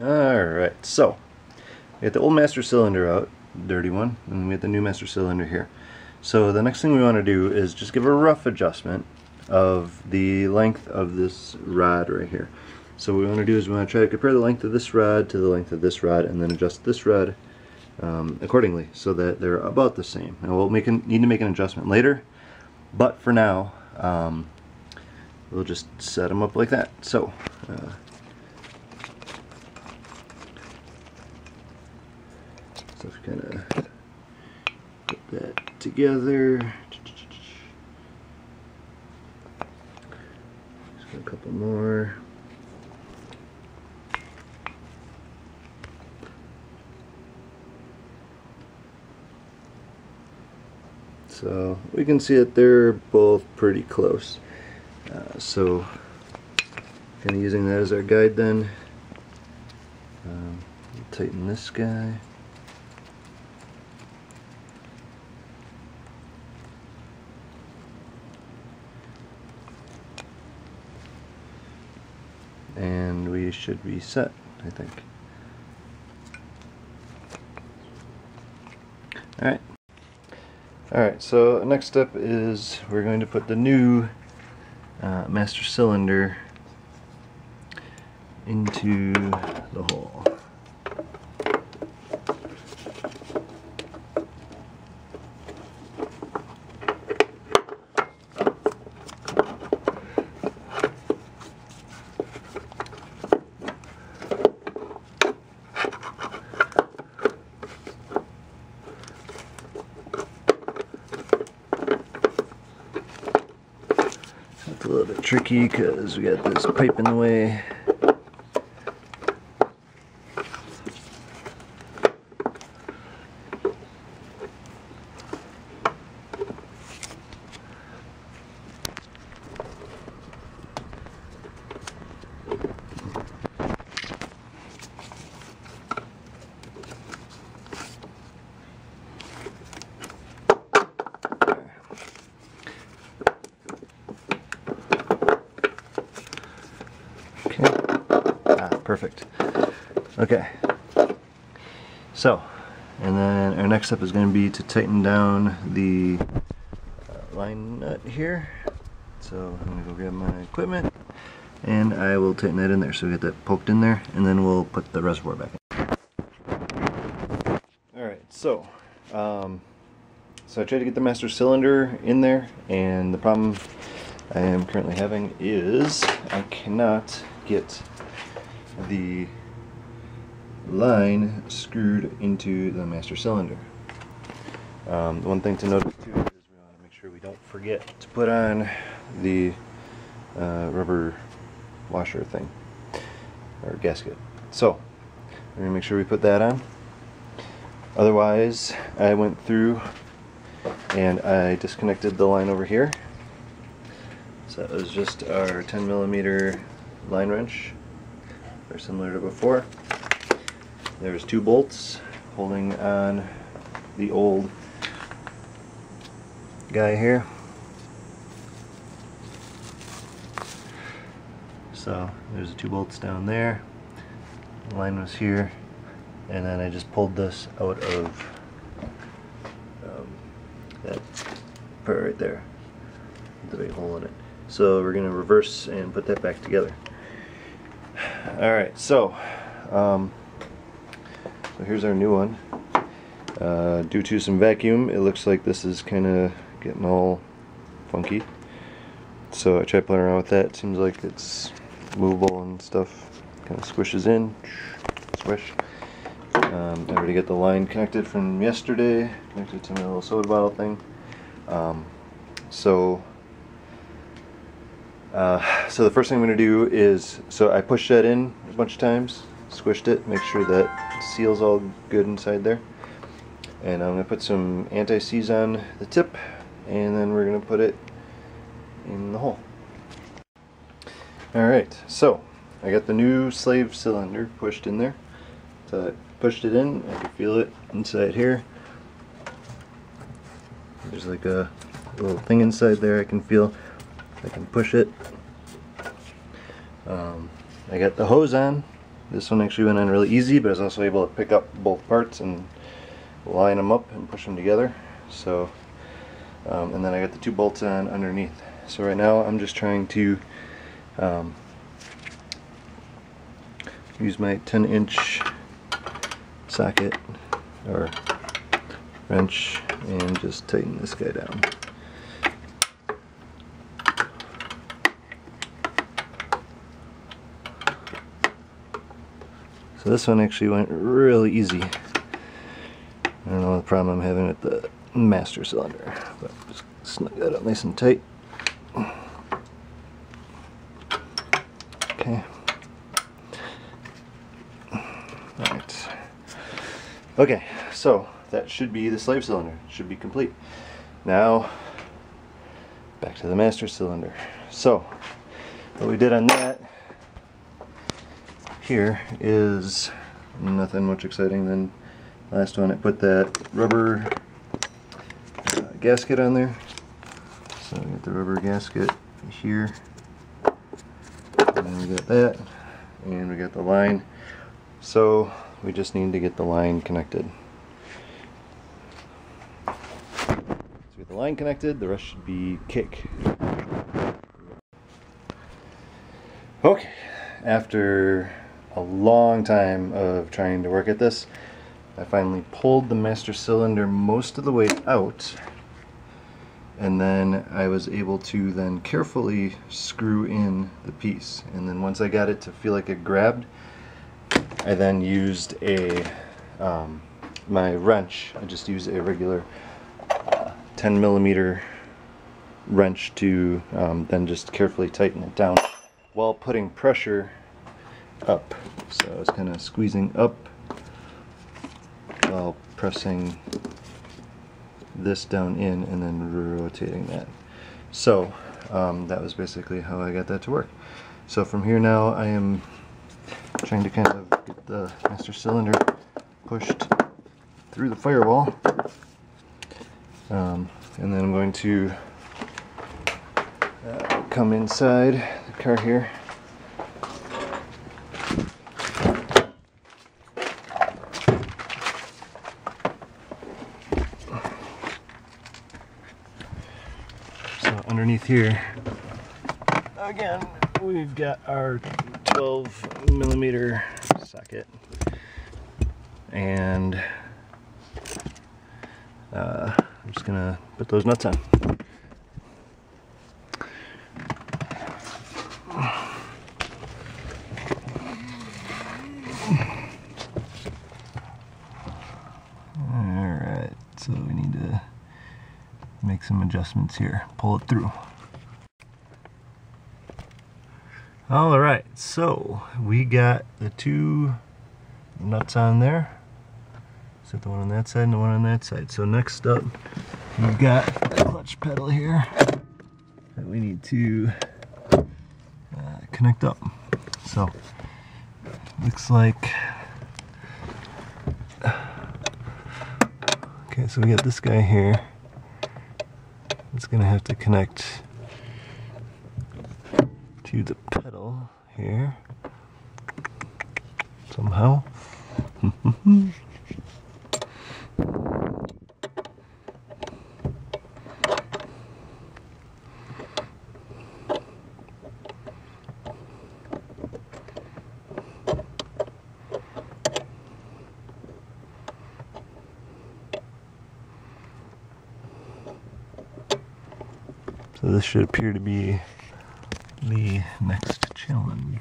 Alright, so we got the old master cylinder out, dirty one, and we got the new master cylinder here. So the next thing we want to do is just give a rough adjustment of the length of this rod right here. So what we want to do is we want to try to compare the length of this rod to the length of this rod, and then adjust this rod accordingly so that they're about the same. Now we'll need to make an adjustment later, but for now we'll just set them up like that. So so kind of put that together. Just got a couple more. So we can see that they're both pretty close. So kind of using that as our guide then. Tighten this guy. And we should be set, I think. Alright. Alright, so next step is we're going to put the new master cylinder into the hole. It's a little bit tricky because we got this pipe in the way. Perfect. Okay. So, and then our next step is going to be to tighten down the line nut here. So I'm going to go grab my equipment and I will tighten that in there. So we get that poked in there, and then we'll put the reservoir back in. Alright, so I tried to get the master cylinder in there, and the problem I am currently having is I cannot get the line screwed into the master cylinder. The one thing to notice too is we want to make sure we don't forget to put on the rubber washer thing, or gasket. So we're going to make sure we put that on. Otherwise, I went through and I disconnected the line over here. So that was just our 10mm line wrench. They're similar to before. There's 2 bolts holding on the old guy here. So there's the 2 bolts down there. The line was here, and then I just pulled this out of that part right there, the big hole in it. So we're going to reverse and put that back together. Alright, so here's our new one. Due to some vacuum, it looks like this is kind of getting all funky. So I tried playing around with that. It seems like it's movable and stuff. Kind of squishes in. Squish. I already got the line connected from yesterday, connected to my little soda bottle thing. So the first thing I'm going to do is, so I pushed that in a bunch of times, squished it, make sure that seal's all good inside there. And I'm going to put some anti-seize on the tip, and then we're going to put it in the hole. Alright, so I got the new slave cylinder pushed in there. So I pushed it in, I can feel it inside here. There's like a little thing inside there I can feel. I can push it. I got the hose on, This one actually went on really easy, but I was also able to pick up both parts and line them up and push them together. So, and then I got the 2 bolts on underneath. So right now I'm just trying to use my 10-inch socket or wrench and just tighten this guy down. So this one actually went really easy. I don't know the problem I'm having with the master cylinder, but just snug that up nice and tight. Okay. Alright. Okay, so that should be the slave cylinder. It should be complete. Now, back to the master cylinder. So, what we did on that here is nothing much exciting than last one. I put that rubber gasket on there. So we got the rubber gasket here, and then we got that, and we got the line. So we just need to get the line connected. So with the line connected, the rest should be cake. Okay, after a long time of trying to work at this, I finally pulled the master cylinder most of the way out, and then I was able to then carefully screw in the piece. And then once I got it to feel like it grabbed, I then used a my wrench. I just used a regular 10mm wrench to then just carefully tighten it down while putting pressure up. So I was kind of squeezing up while pressing this down in and then rotating that. So that was basically how I got that to work. So from here now I am trying to kind of get the master cylinder pushed through the firewall, and then I'm going to come inside the car here. So underneath here, again, we've got our 12mm socket, and I'm just gonna put those nuts on. Alright, so we need to make some adjustments here. Pull it through. Alright, so we got the 2 nuts on there. So the one on that side and the one on that side. So next up, we've got the clutch pedal here that we need to connect up. So looks like, okay, so we got this guy here. It's gonna have to connect to the pedal here somehow. So this should appear to be the next challenge.